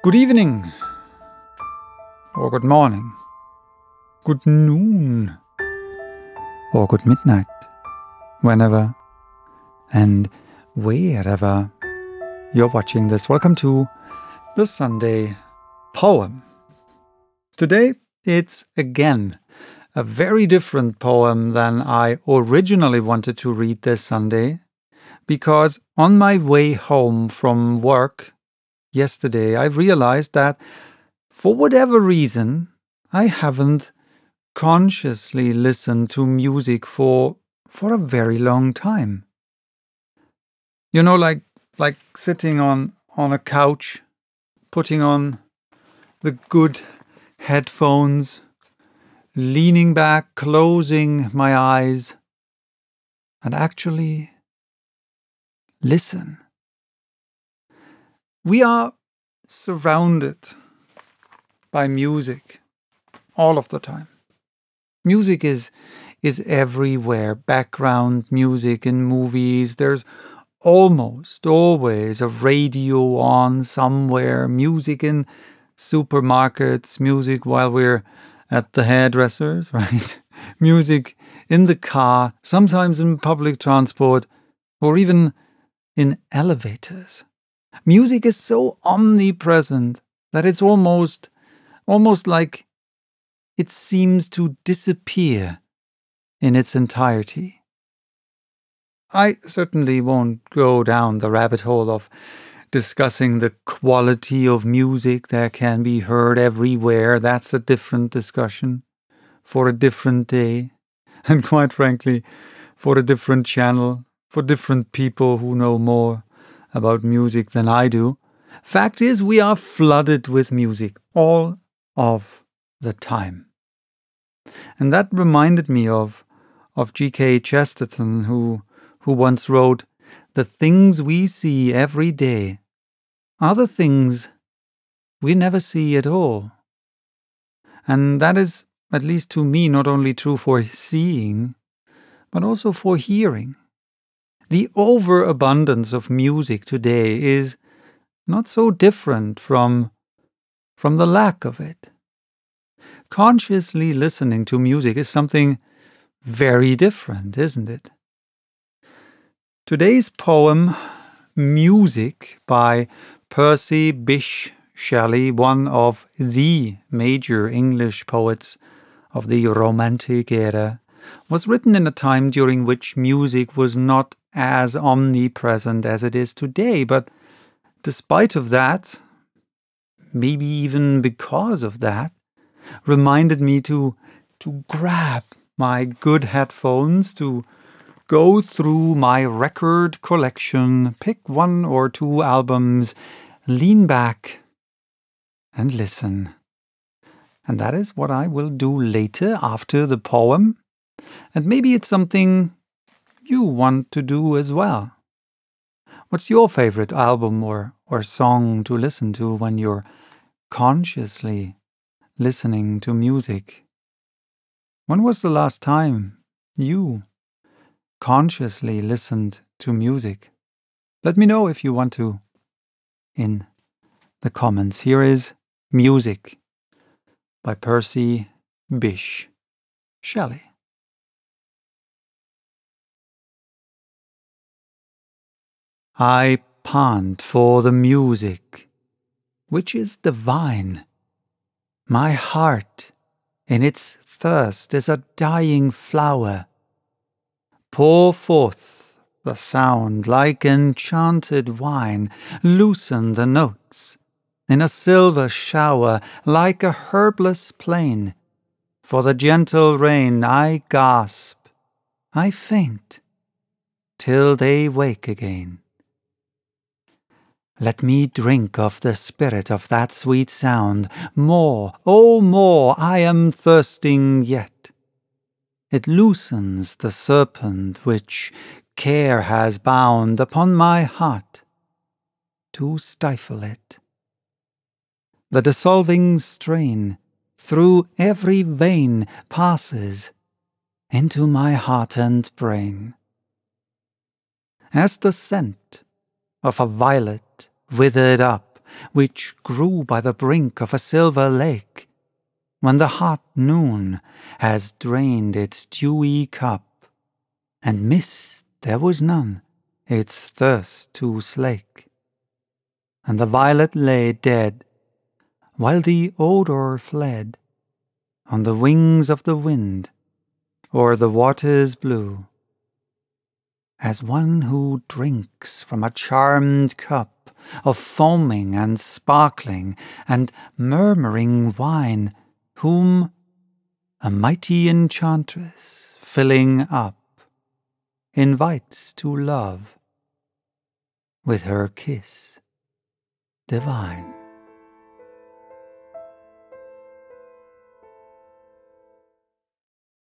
Good evening, or good morning, good noon, or good midnight, whenever and wherever you're watching this. Welcome to the Sunday Poem. Today it's again a very different poem than I originally wanted to read this Sunday, because on my way home from work yesterday I realized that for whatever reason I haven't consciously listened to music for a very long time. You know, like sitting on a couch, putting on the good headphones, leaning back, closing my eyes, and actually listen. We are surrounded by music all of the time. Music is everywhere. Background music in movies. There's almost always a radio on somewhere. Music in supermarkets. Music while we're at the hairdressers, right? Music in the car, sometimes in public transport, or even in elevators. Music is so omnipresent that it's almost like it seems to disappear in its entirety. I certainly won't go down the rabbit hole of discussing the quality of music that can be heard everywhere. That's a different discussion for a different day, and quite frankly, for a different channel, for different people who know more about music than I do. Fact is, we are flooded with music all of the time. And that reminded me of G.K. Chesterton, who once wrote, "The things we see every day are the things we never see at all." And that is, at least to me, not only true for seeing, but also for hearing. The overabundance of music today is not so different from the lack of it. Consciously listening to music is something very different, isn't it? Today's poem, Music, by Percy Bysshe Shelley, one of the major English poets of the Romantic era, was written in a time during which music was not as omnipresent as it is today. But despite of that, maybe even because of that, reminded me to grab my good headphones, to go through my record collection, pick one or two albums, lean back and listen. And that is what I will do later after the poem. And maybe it's something you want to do as well. What's your favorite album or song to listen to when you're consciously listening to music? When was the last time you consciously listened to music? Let me know if you want to in the comments. Here is Music by Percy Bysshe Shelley. I pant for the music, which is divine. My heart in its thirst is a dying flower. Pour forth the sound like enchanted wine, loosen the notes in a silver shower like a herbless plain. For the gentle rain I gasp, I faint, till they wake again. Let me drink of the spirit of that sweet sound. More, oh more, I am thirsting yet. It loosens the serpent which care has bound upon my heart to stifle it. The dissolving strain through every vein passes into my heart and brain. As the scent of a violet withered up which grew by the brink of a silver lake, when the hot noon has drained its dewy cup, and mist there was none its thirst to slake. And the violet lay dead, while the odour fled on the wings of the wind o'er the waters blue, as one who drinks from a charmed cup of foaming and sparkling and murmuring wine, whom a mighty enchantress, filling up, invites to love with her kiss divine.